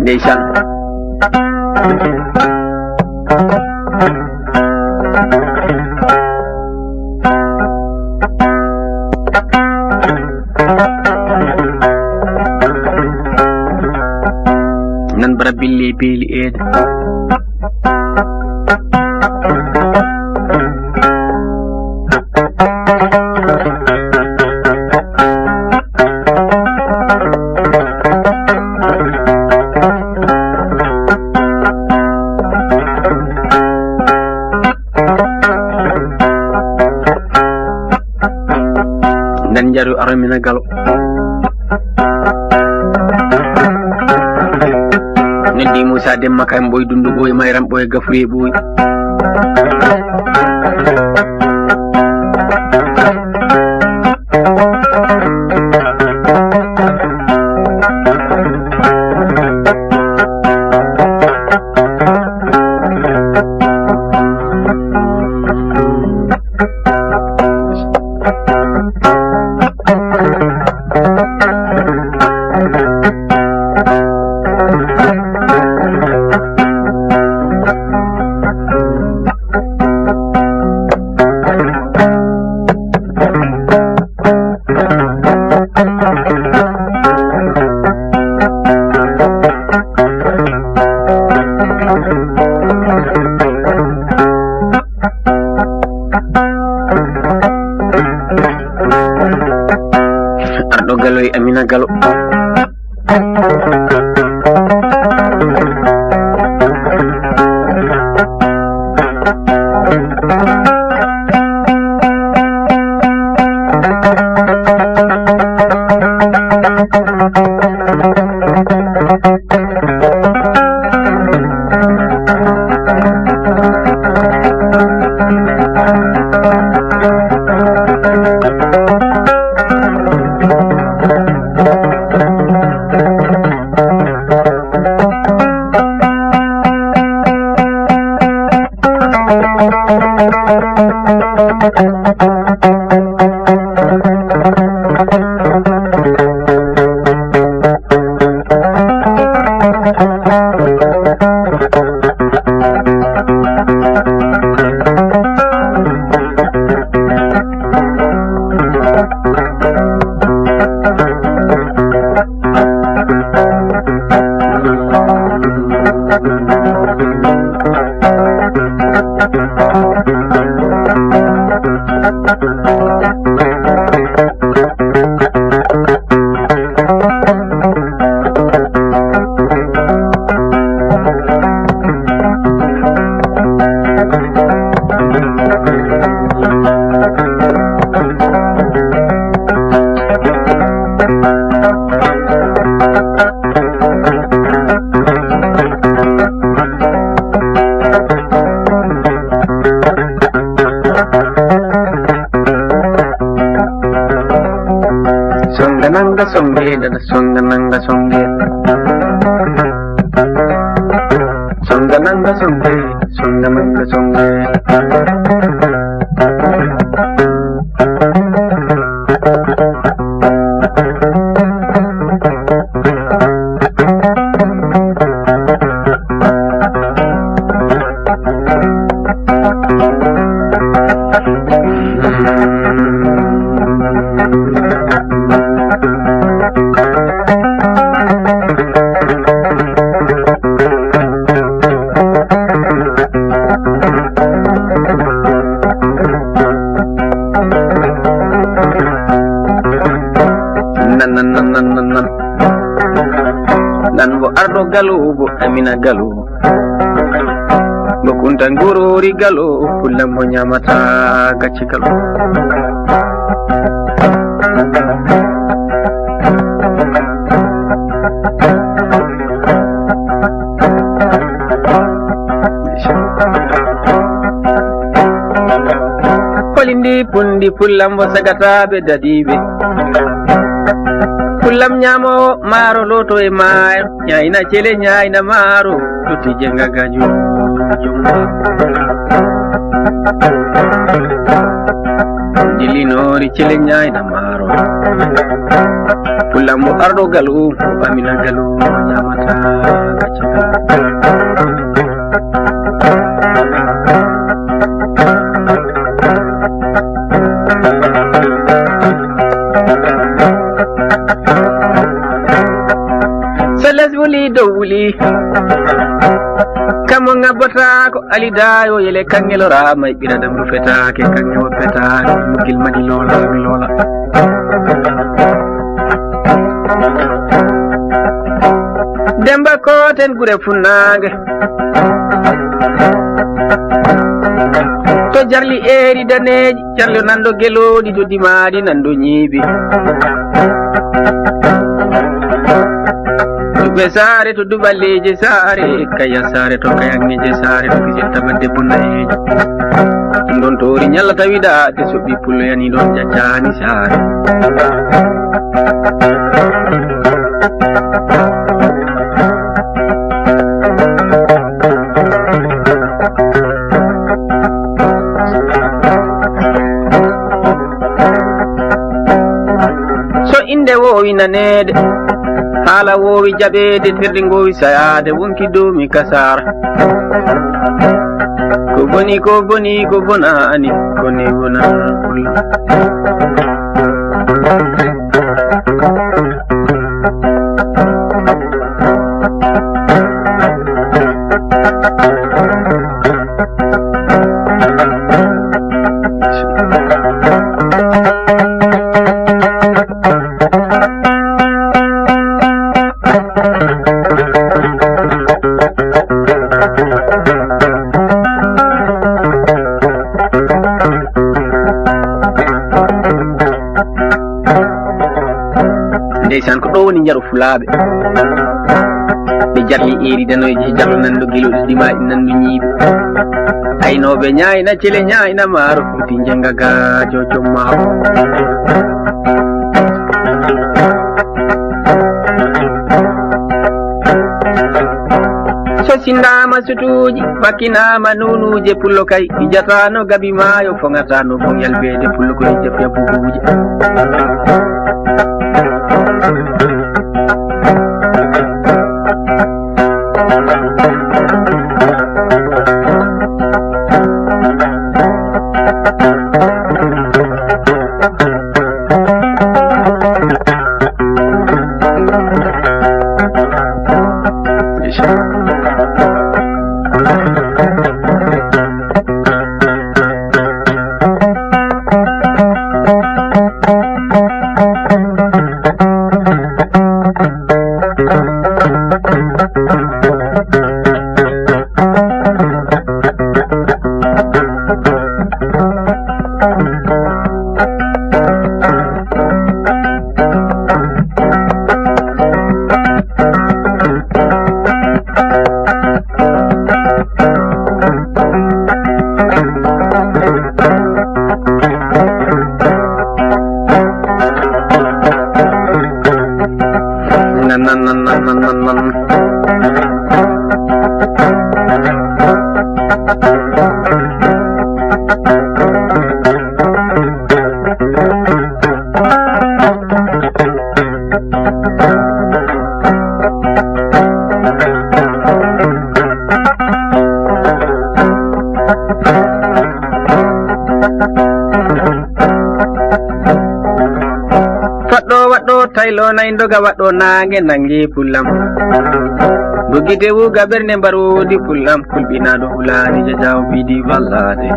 ndeysaan nan bara billi beeli eede nan jaru aramina galo nendi Musa Demba kay boy dundu boy mayram boy gafure boy ardo galoy Amina Galo songananga songe dana songananga songe songananga songe songananga songe nan bo ardo Galo bo Amina Galo bo kuntan gorori Galo kullum mo nyamata gacci Galo kolindi pundi pullam bo sagata be dadibe kullam nyamo maro loto e mayo nyaina chele nyaina maro tuti jenga gaju Jilinori cele ñayna maaro pulla mo arɗo galu o amina galu ñamata gacce seles wuli dow wuli kamo ngabbata ko alidayo yele kangelora may ɓiradam rufetake kange woppetake mugil madi lola mi lola demba koten gure funnage to jarli eri daneji jarli nando gelodi to dimadi nando ñiibi be sare to duballeje sare kaya sare to kayangeje sare to kisitta badde bunnayeje don tori nyalla tawida te sobbi pullo yani don jajjani sare so inde wowi nanede hala wowi jaɓede terɗe gowi sayade wonki domi kasara ko boni ko boni ko bonani koni wona pulla ndeysan ko ɗo woni jaru fulaɓe ɓe jarli eri danoyji jarlo nando gueloɗi dimaɗi nando ñiiɓe aynoɓe ñayna cele ñayna maaro futi jenga gajo jommako so sindama sutuji bakkinama nunuje pullo kay ijatano gabi maayo fogatano bon yalbede pullo ko hijjapya bubuje taylo nay ndoga waɗɗo nange nangi pullam dogide wuga ɓernde mbarodi pullam kulɓinaɗo hulani jajaw bidi wallade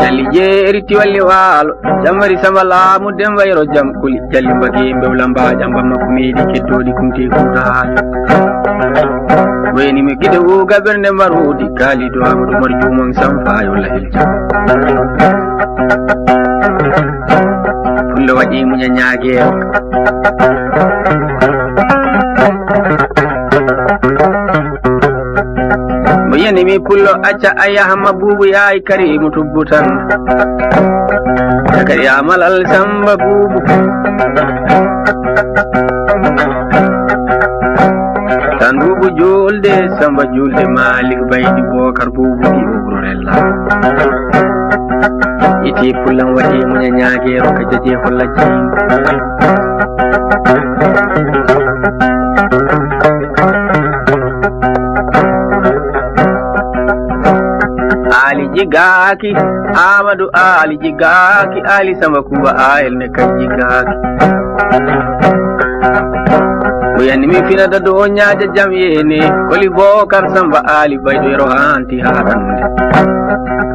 jalli jeeri tiwalli waalo jammari sama laamu dem wayro jam kuli jalli mbagi mbewla mbaƴa mbamma ko meeɗi keddoɗi kumti kuutahajo weni mi gide wuga ɓernde mbarodi kaalido amadou mar jumon sam fayo lahil jam pullo waɗi muña ñaaguero mo yanimi pullo acca a yahma buubu yaay karimu tubbu tan takari amalal samba buubu tan buubu julde Samba julde Malik baydi Bokar Bubuɗi Ugrorella iti pullan waɗi muña ñaagero ka jaje holla jeyingo Ali jigaki Amadou Ali jigaki Ali Samba Kumba ayel ne kan jigaki Boyani mi finata do ñaaja jam yene koli Bokar Samba Ali baydoro hanti haɗande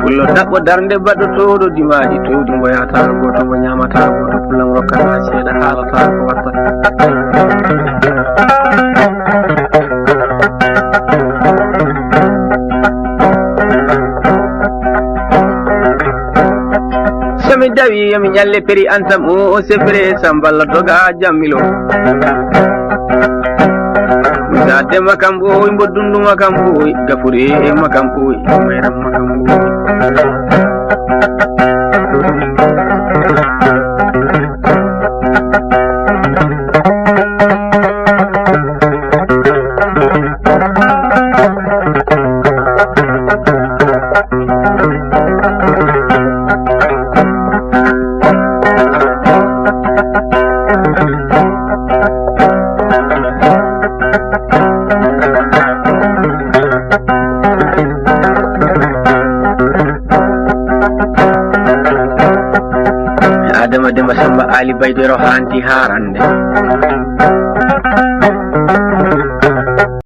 pullo dabbo darnde baɗɗo towɗo dimaɗi towdi mboyata goto mo ñamata goto pullam rokkata seeɗa haalata ko watta somi dawi yomi ñalle peri antam o sefre Samballa doga jammilo Dade makam boy mbodundu makam boy gafure makam boy mayram makam boy Adama Demba Samba Ali baydoro hanti harande